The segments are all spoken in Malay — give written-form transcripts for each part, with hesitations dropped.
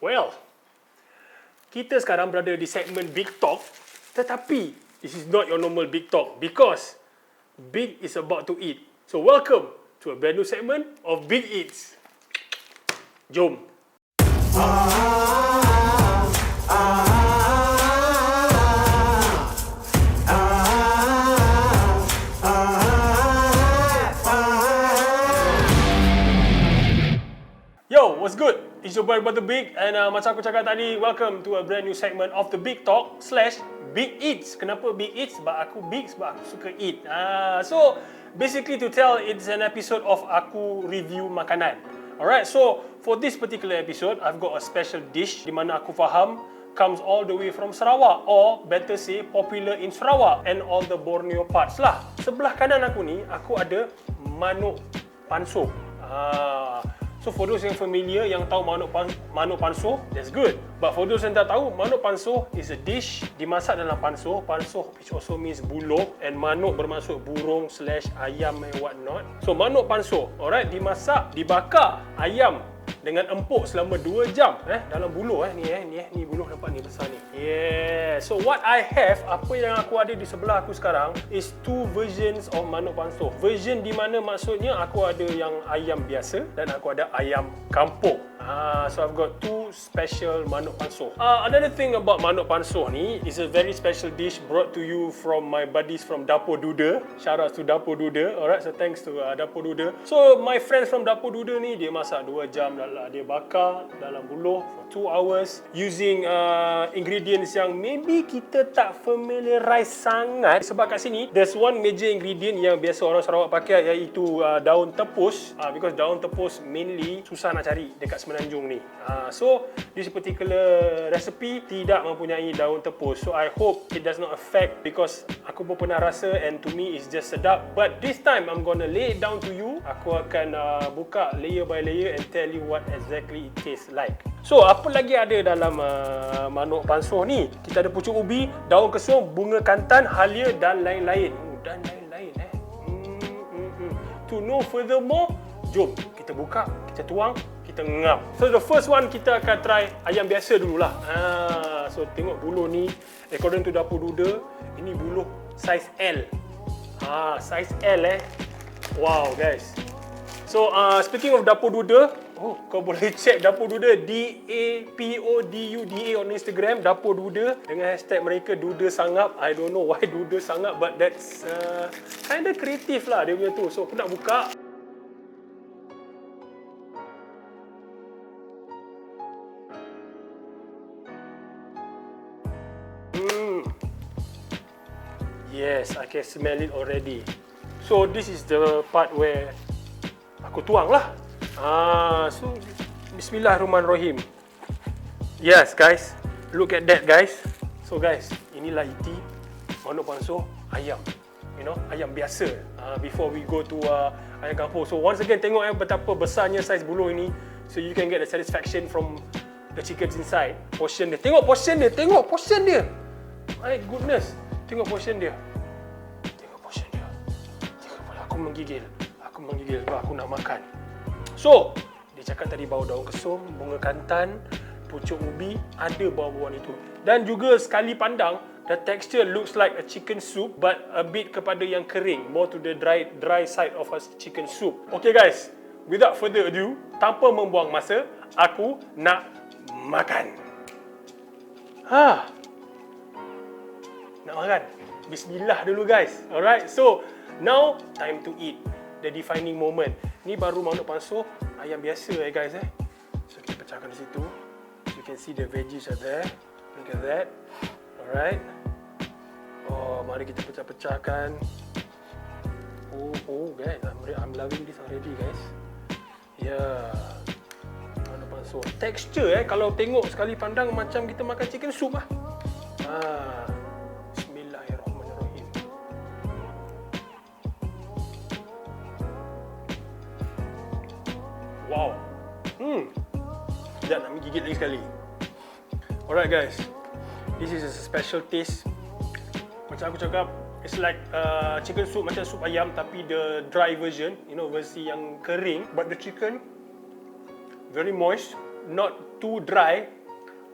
Well, kita sekarang berada di segmen Big Talk, tetapi this is not your normal Big Talk because Big is about to eat. So welcome to a brand new segment of Bigeats. Jom. Yo, what's good? It's your boy Brother Big and macam aku cakap tadi, welcome to a brand new segment of the Big Talk / Big Eats. Kenapa Big Eats? Sebab aku big, sebab aku suka eat. So, basically to tell, it's an episode of aku review makanan. Alright, so for this particular episode, I've got a special dish di mana aku faham comes all the way from Sarawak, or better say popular in Sarawak and all the Borneo parts lah. Sebelah kanan aku ni, aku ada Manok Pansuh. So for those yang familiar, yang tahu Manok Pansuh, that's good. But for those yang tak tahu, Manok Pansuh is a dish dimasak dalam pansuh. Pansuh which also means buluh, and manok bermaksud burung / ayam and what not. So Manok Pansuh, alright, dimasak, dibakar ayam dengan empuk selama 2 jam dalam buluh ni buluh nampak ni besar ni. Yeah. So what I have, apa yang aku ada di sebelah aku sekarang is 2 versions of Manok Pansuh. Version di mana maksudnya aku ada yang ayam biasa dan aku ada ayam kampung. So I've got 2 special Manok Pansuh. Another thing about Manok Pansuh ni is a very special dish brought to you from my buddies from Dapur Duda. Shout out to Dapur Duda. Alright, so thanks to Dapur Duda. So my friends from Dapur Duda ni, dia masak 2 jam, dia bakar dalam buluh for 2 hours using ingredients yang maybe kita tak familiarize sangat. Sebab kat sini there's one major ingredient yang biasa orang Sarawak pakai, iaitu daun tepus. Because daun tepus mainly susah nak cari dekat Semenanjung ni. So this particular recipe tidak mempunyai daun tepus. So I hope it does not affect, because aku pun pernah rasa and to me it's just sedap. But this time I'm gonna lay it down to you. Aku akan buka layer by layer and tell you what exactly it tastes like. So apa lagi ada dalam Manok Pansuh ni? Kita ada pucuk ubi, daun kesum, bunga kantan, halia dan lain-lain. To know furthermore, jom kita buka, kita tuang, kita ngam. So the first one, kita akan try ayam biasa dululah. So tengok buluh ni, according to Dapur Duda, ini buluh size L. Size L Wow guys. So speaking of Dapur Duda, kau boleh check Dapur Duda, DAPODUDA on Instagram, Dapur Duda, dengan hashtag mereka Duda Sangap. I don't know why Duda Sangap, but that's kinda kreatif lah dia punya tu. So aku nak buka. Yes, I can smell it already. So this is the part where aku tuang lah. So bismillahirrahmanirrahim. Yes guys, look at that guys. So guys, inilah iti Manok Pansuh ayam. You know, ayam biasa. Before we go to ayam kampung. So once again, tengok betapa besarnya saiz buluh ini. So you can get the satisfaction from the chickens inside. Portion dia. Tengok portion dia. Tengok portion dia. My goodness. Tengok portion dia. Aku menggigil sebab aku nak makan. So, dia cakap tadi bau daun kesum, bunga kantan, pucuk ubi, ada bau-bauan itu. Dan juga sekali pandang, the texture looks like a chicken soup, but a bit kepada yang kering, more to the dry side of a chicken soup. Okay guys, without further ado, tanpa membuang masa, aku nak makan. Nak makan. Bismillah dulu guys. Alright, so now time to eat. The defining moment. Ni baru Manok Pansuh ayam biasa guys. So kita pecahkan di situ. You can see the veggies are there. Look at that. Alright. Mari kita pecah-pecahkan. Guys, I'm loving this already guys. Yeah. Manok Pansuh. Texture kalau tengok sekali pandang macam kita makan chicken soup lah. Wow. Sekejap nak gigit lagi sekali. Alright guys. This is a special taste. Macam aku cakap, It's like chicken soup macam sup ayam tapi the dry version, versi yang kering. But the chicken very moist, not too dry.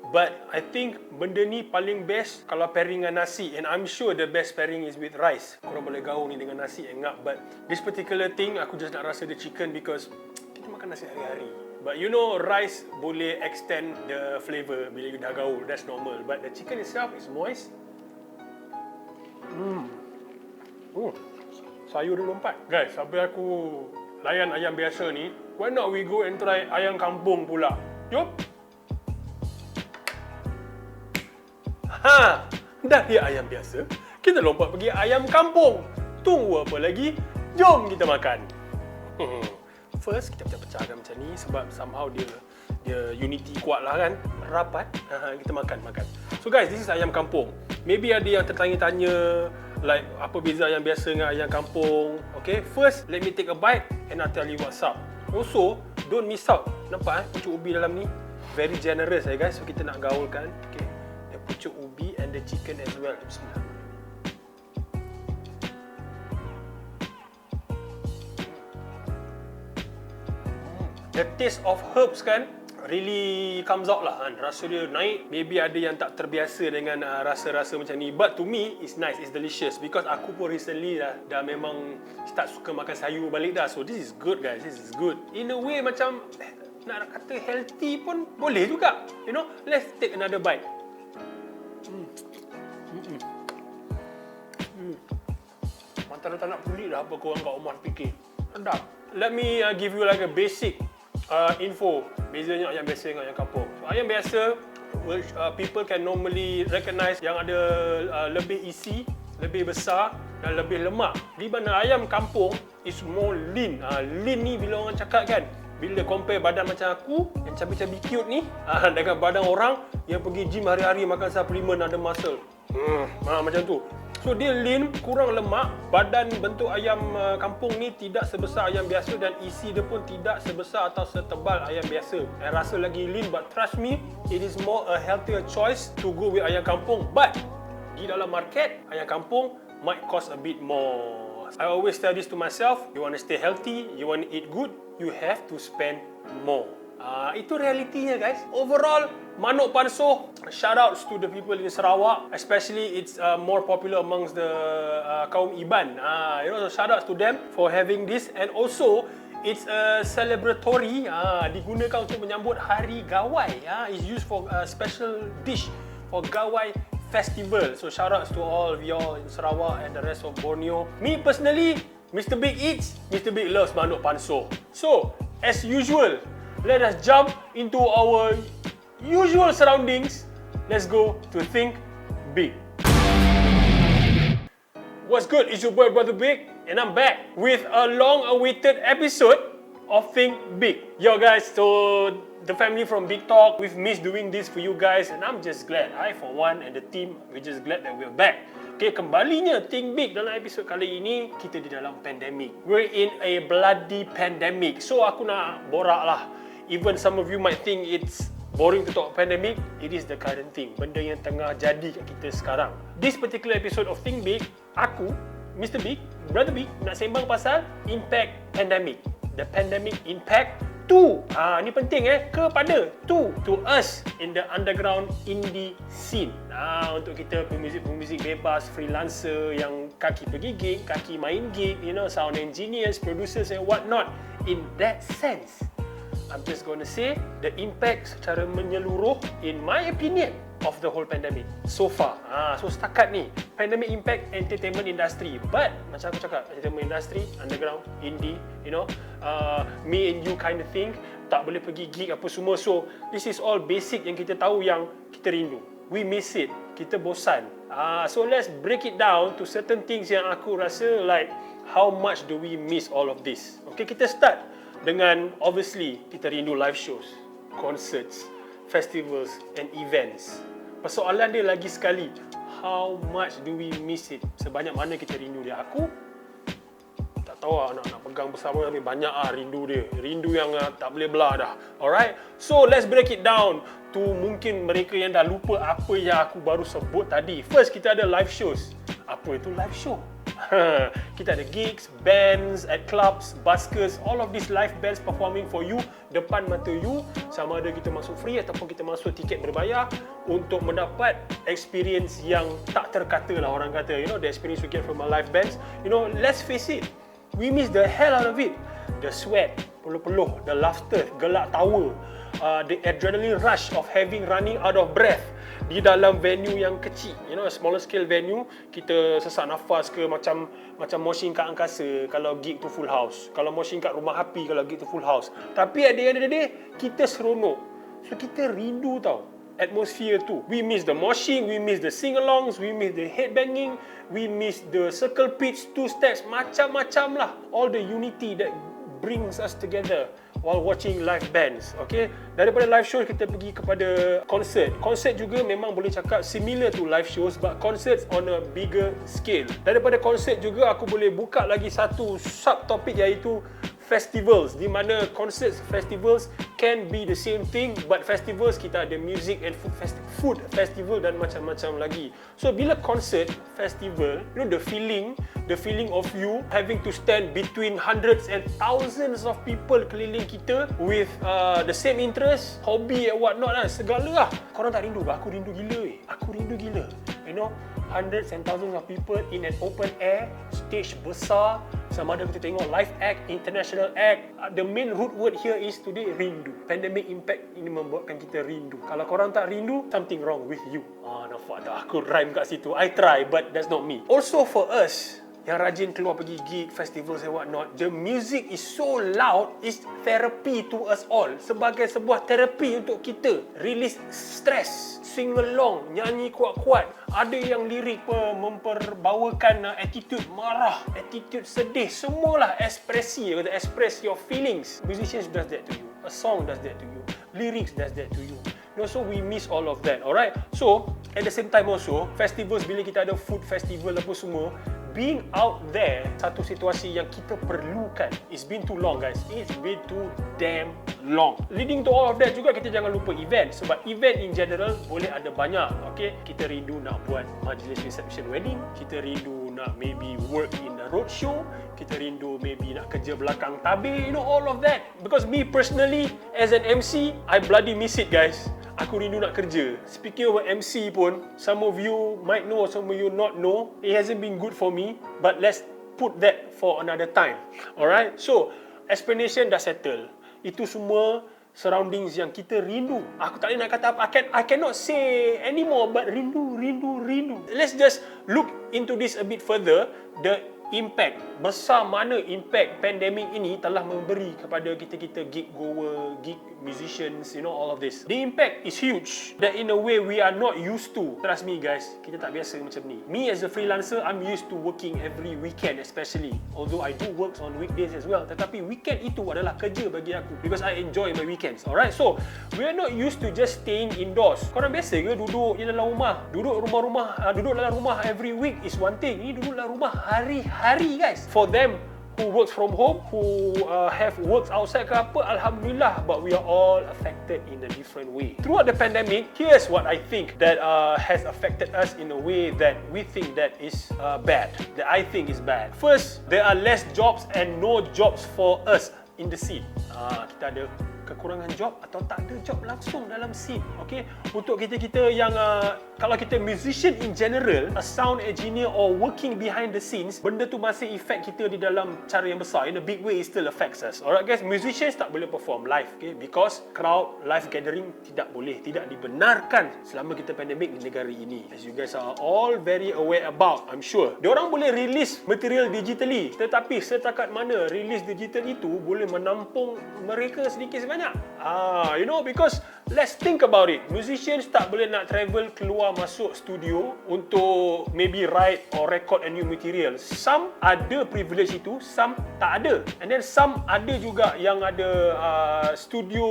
But I think benda ni paling best kalau pairing dengan nasi, and I'm sure the best pairing is with rice. Korang boleh gaul ni dengan nasi and ngap, but this particular thing aku just nak rasa the chicken because kita makan nasi hari-hari. But rice boleh extend the flavour bila you dah gaul, that's normal. But the chicken itself is moist. Sayur dia lompat. Guys, sampai aku layan ayam biasa ni, why not we go and try ayam kampung pula? Jom! Dari ayam biasa, kita lompat pergi ayam kampung. Tunggu apa lagi? Jom kita makan. First, kita pecah-pecahkan macam ni sebab somehow dia unity kuat lah kan. Rapat. Kita makan. So guys, this is ayam kampung. Maybe ada yang tertanya-tanya like apa beza ayam biasa dengan ayam kampung. Okay, first let me take a bite and I'll tell you what's up. Also, don't miss out. Nampak pucuk ubi dalam ni? Very generous guys. So kita nak gaulkan. Okay. Pucuk ubi and the chicken as well. Bismillah. The taste of herbs kan really comes out lah kan. Rasa dia naik. Maybe ada yang tak terbiasa dengan rasa-rasa macam ni. But to me, it's nice, it's delicious. Because aku pun recently dah memang start suka makan sayur balik dah. So this is good guys, this is good. In a way macam nak kata healthy pun boleh juga. Let's take another bite. Mantap tak nak pelik dah apa korang kat rumah fikir. Sedap. Let me give you like a basic info. Bezanya ayam biasa dengan ayam kampung. So, ayam biasa, which people can normally recognize yang ada lebih isi, lebih besar dan lebih lemak. Di mana ayam kampung is more lean. Lean ni bila orang cakap kan, bila compare badan macam aku yang cabi-cabi cute ni dengan badan orang yang pergi gym hari-hari makan supplement ada muscle. Macam tu. So dia lean, kurang lemak. Badan bentuk ayam kampung ni tidak sebesar ayam biasa dan isi dia pun tidak sebesar atau setebal ayam biasa. Rasa lagi lean, but trust me, it is more a healthier choice to go with ayam kampung. But di dalam market, ayam kampung might cost a bit more. I always tell this to myself, you want to stay healthy, you want to eat good, you have to spend more. Itu realitinya guys. Overall, Manok Pansuh, shout outs to the people in Sarawak, especially it's more popular amongst the kaum Iban. So shout outs to them for having this, and also it's a celebratory, digunakan untuk menyambut Hari Gawai. It's used for a special dish for Gawai Festival. So shout outs to all of y'all in Sarawak and the rest of Borneo. Me personally, Mr. Big eats, Mr. Big loves Manok Pansuh. So, as usual, let us jump into our usual surroundings. Let's go to Think Big. What's good? It's your boy Brother Big, and I'm back with a long-awaited episode of Think Big. Yo guys, so the family from Big Talk, we've missed doing this for you guys, and I'm just glad. I for one and the team, we're just glad that we're back. Okay, kembalinya Think Big dalam episod kali ini, kita di dalam pandemic. We're in a bloody pandemic. So aku nak borak lah. Even some of you might think it's boring to talk pandemic, it is the current thing. Benda yang tengah jadi kat kita sekarang. This particular episode of Think Big, aku, Mr. Big, Brother Big, nak sembang pasal impact pandemic. The pandemic impact to, ni penting kepada, to us in the underground indie scene. Untuk kita pemuzik bebas, freelancer yang kaki pergi gig, kaki main gig, sound engineers, producers and what not. In that sense, I'm just going to say the impact secara menyeluruh, in my opinion, of the whole pandemic so far. So setakat ni, pandemic impact entertainment industry. But macam aku cakap, entertainment industry, underground, indie, me and you kind of thing, tak boleh pergi gig apa semua. So this is all basic yang kita tahu yang kita rindu. We miss it. Kita bosan. So let's break it down to certain things yang aku rasa like how much do we miss all of this. Okay, kita start dengan obviously kita rindu live shows, concerts, festivals and events. Persoalan dia lagi sekali, how much do we miss it? Sebanyak mana kita rindu dia? Aku tak tahu nak pegang bersama, tapi banyak rindu dia. Rindu yang tak boleh belah dah. Alright? So let's break it down to mungkin mereka yang dah lupa apa yang aku baru sebut tadi. First, kita ada live shows. Apa itu live show? Kita ada gigs, bands at clubs, buskers, all of these live bands performing for you depan mata you. Sama ada kita masuk free ataupun kita masuk tiket berbayar untuk mendapat experience yang tak terkata lah orang kata. You know, the experience we get from our live bands. You know, let's face it, we miss the hell out of it. The sweat, peluh-peluh, the laughter, gelak tawa, the adrenaline rush of running out of breath di dalam venue yang kecil, you know, a smaller scale venue. Kita sesak nafas ke macam moshing kat angkasa kalau gig tu full house, kalau moshing kat rumah api kalau gig tu full house. Tapi at the end of the day, kita seronok. So kita rindu tau atmosphere tu. We miss the moshing, we miss the sing-alongs, we miss the headbanging, we miss the circle pitch, two steps, macam-macam lah. All the unity that brings us together while watching live bands. Okay, daripada live show kita pergi kepada concert. Concert juga memang boleh cakap similar to live shows, but concerts on a bigger scale. Daripada concert juga aku boleh buka lagi satu subtopik, iaitu festivals, di mana concerts, festivals can be the same thing, but festivals kita ada music and food festival dan macam-macam lagi. So bila concert, festival, you know, the feeling of you having to stand between hundreds and thousands of people keliling kita with the same interest, hobby and what not lah, segala lah. Korang tak rindu? Aku rindu gila Aku rindu gila. You know, hundreds and thousands of people in an open air, stage besar, sama ada kita tengok live act, international act. The main root word here is today, rindu. Pandemic impact ini membuatkan kita rindu. Kalau korang tak rindu, something wrong with you. Nampak tak? Aku rhyme kat situ. I try, but that's not me. Also for us yang rajin keluar pergi gig, festivals and what not, the music is so loud, is therapy to us all. Sebagai sebuah terapi untuk kita. Release stress, sing along, nyanyi kuat-kuat. Ada yang lirik memperbawakan attitude marah, attitude sedih, semualah ekspresi, express your feelings. Musicians does that to you, a song does that to you, lyrics does that to you. You know, so we miss all of that, alright? So, at the same time also, festivals, bila kita ada food festival apa semua, being out there, satu situasi yang kita perlukan. It's been too long, guys. It's been too damn long. Leading to all of that juga, kita jangan lupa event. Sebab event in general boleh ada banyak. Okay? Kita rindu nak buat majlis reception wedding. Kita rindu nak maybe work in a roadshow. Kita rindu maybe nak kerja belakang tabir. You know, all of that. Because me personally, as an MC, I bloody miss it, guys. Aku rindu nak kerja. Speaking of MC pun, some of you might know, some of you not know. It hasn't been good for me, but let's put that for another time. Alright? So, explanation dah settle. Itu semua surroundings yang kita rindu. Aku tak boleh nak kata apa. I cannot say anymore, but rindu. Let's just look into this a bit further. The impact, besar mana impact pandemik ini telah memberi kepada kita gig goer, gig musicians, you know, all of this. The impact is huge that in a way we are not used to. Trust me guys, kita tak biasa macam ni. Me as a freelancer, I'm used to working every weekend especially. Although I do work on weekdays as well, tetapi weekend itu adalah kerja bagi aku because I enjoy my weekends. Alright, so we are not used to just staying indoors. Korang biasa ke duduk di dalam rumah? Duduk dalam rumah every week is one thing. Ini duduk dalam rumah hari-hari guys. For them who works from home, who have works outside ke apa, Alhamdulillah, but we are all affected in a different way. Throughout the pandemic, here's what I think that has affected us in a way that we think that is bad, that I think is bad. First, there are less jobs and no jobs for us in the scene. Kita ada kekurangan job atau tak ada job langsung dalam scene. Okay? Untuk kita yang kalau kita musician in general, a sound engineer or working behind the scenes, benda tu masih effect kita di dalam cara yang besar. In a big way, it still affects us. Alright guys, musicians tak boleh perform live, okay? Because crowd live gathering tidak boleh, tidak dibenarkan selama kita pandemik di negara ini. As you guys are all very aware about, I'm sure. Diorang boleh release material digitally, tetapi setakat mana release digital itu boleh menampung mereka sedikit sebanyak? You know, because let's think about it. Musicians tak boleh nak travel keluar masuk studio untuk maybe write or record a new material. Some ada privilege itu, some tak ada. And then some ada juga yang ada studio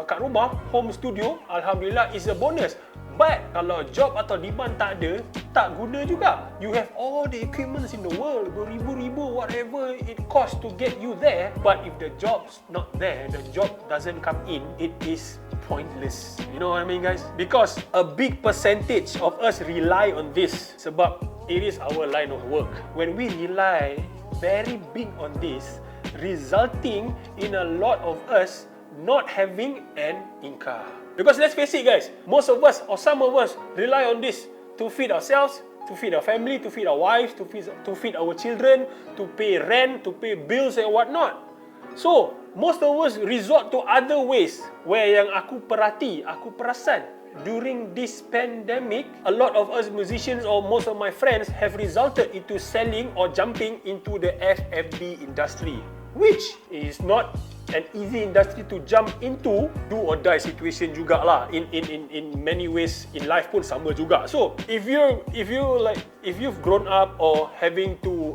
kat rumah, home studio. Alhamdulillah, is a bonus. But kalau job atau demand tak ada, tak guna juga. You have all the equipments in the world, beribu-ribu whatever it costs to get you there, but if the job's not there, the job doesn't come in, it is pointless. You know what I mean guys? Because a big percentage of us rely on this. Sebab it is our line of work. When we rely very big on this, resulting in a lot of us not having an income. Because let's face it guys, most of us or some of us rely on this to feed ourselves, to feed our family, to feed our wives, to feed our children, to pay rent, to pay bills and whatnot. So, most of us resort to other ways where yang aku perhati, aku perasan during this pandemic, a lot of us musicians or most of my friends have resulted into selling or jumping into the F&B industry, which is not an easy industry to jump into. Do or die situation jugalah. In many ways in life pun sama juga. So if you've grown up or having to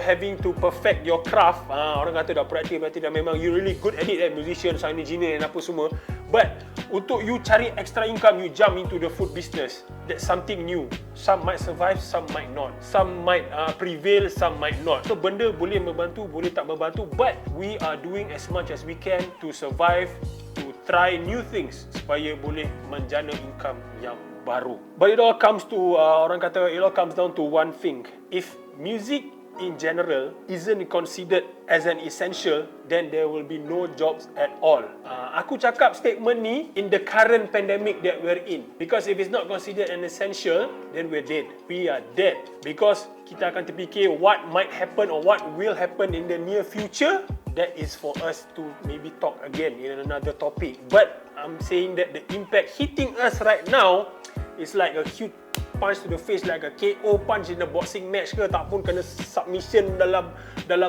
having to perfect your craft, orang kata dah praktis dah memang you really good at it, musician, sound engineer dan apa semua, but untuk you cari extra income, you jump into the food business. That's something new. Some might survive, some might not. Some might prevail, some might not. So benda boleh membantu, boleh tak membantu, but we are doing as much as we can to survive, to try new things supaya boleh menjana income yang baru. But it all comes to it all comes down to one thing. If music in general isn't considered as an essential, then there will be no jobs at all. Aku cakap statement ni in the current pandemic that we're in, because if it's not considered an essential, then we're dead. We are dead because kita akan terfikir what might happen or what will happen in the near future. That is for us to maybe talk again in another topic. But I'm saying that the impact hitting us right now is like a huge punch to the face, like a KO punch in a boxing match ke, tak pun kena submission dalam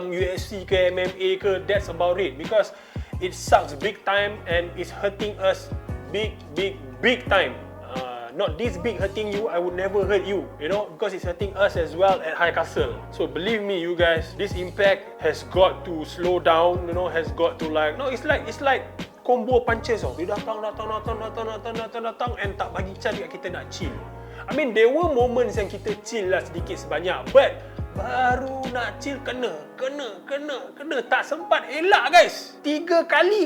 UFC ke MMA ke. That's about it, because it sucks big time and it's hurting us big time. Not this big hurting you, I would never hurt you, because it's hurting us as well at High Castle. So believe me you guys, this impact has got to slow down, has got to it's like combo punches. Dia datang and tak bagi cari kita nak chill. I mean, there were moments yang kita chill lah sedikit sebanyak, but baru nak chill kena tak sempat elak guys. 3 kali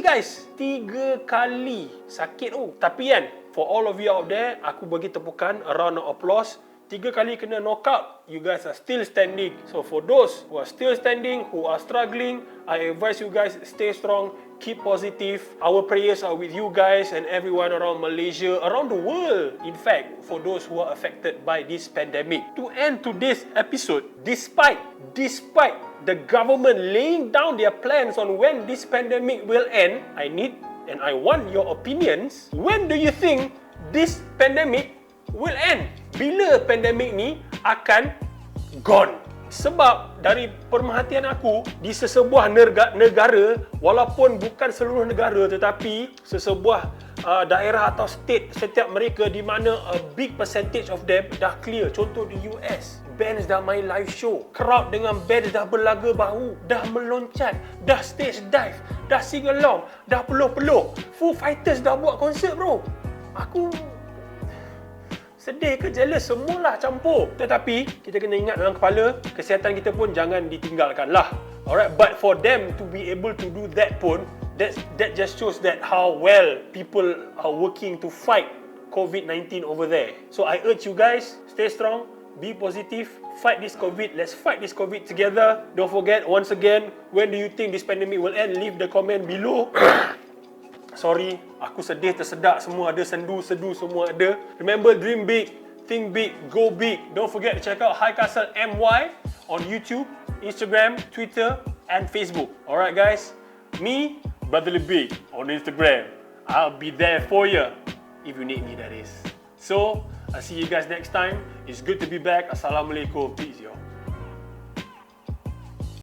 sakit Tapi kan, for all of you out there, aku bagi tepukan, a round of applause. 3 kali kena knockout, you guys are still standing. So for those who are still standing, who are struggling, I advise you guys, stay strong, keep positive. Our prayers are with you guys and everyone around Malaysia, around the world, in fact, for those who are affected by this pandemic. To end today's episode, despite the government laying down their plans on when this pandemic will end, I need and I want your opinions. When do you think this pandemic will end? Bila pandemik ni akan gone? Sebab dari pemerhatian aku, di sesebuah negara, walaupun bukan seluruh negara tetapi sesebuah daerah atau state setiap mereka di mana a big percentage of them dah clear. Contoh di US, bands dah main live show, crowd dengan bands dah berlaga bahu, dah meloncat, dah stage dive, dah sing along, dah peluh-peluh. Foo Fighters dah buat konsert bro. Aku sedih ke jealous, semualah campur. Tetapi kita kena ingat dalam kepala, kesihatan kita pun jangan ditinggalkan lah. Alright, but for them to be able to do that pun, that just shows that how well people are working to fight COVID-19 over there. So I urge you guys, stay strong, be positive, fight this COVID. Let's fight this COVID together. Don't forget, once again, when do you think this pandemic will end? Leave the comment below. Sorry, aku sedih, tersedak, semua ada, sendu, sedu, semua ada. Remember, dream big, think big, go big. Don't forget to check out High Castle MY on YouTube, Instagram, Twitter, and Facebook. Alright guys, me, Brotherly Big, on Instagram. I'll be there for you, if you need me, that is. So, I'll see you guys next time. It's good to be back. Assalamualaikum. Peace, yo.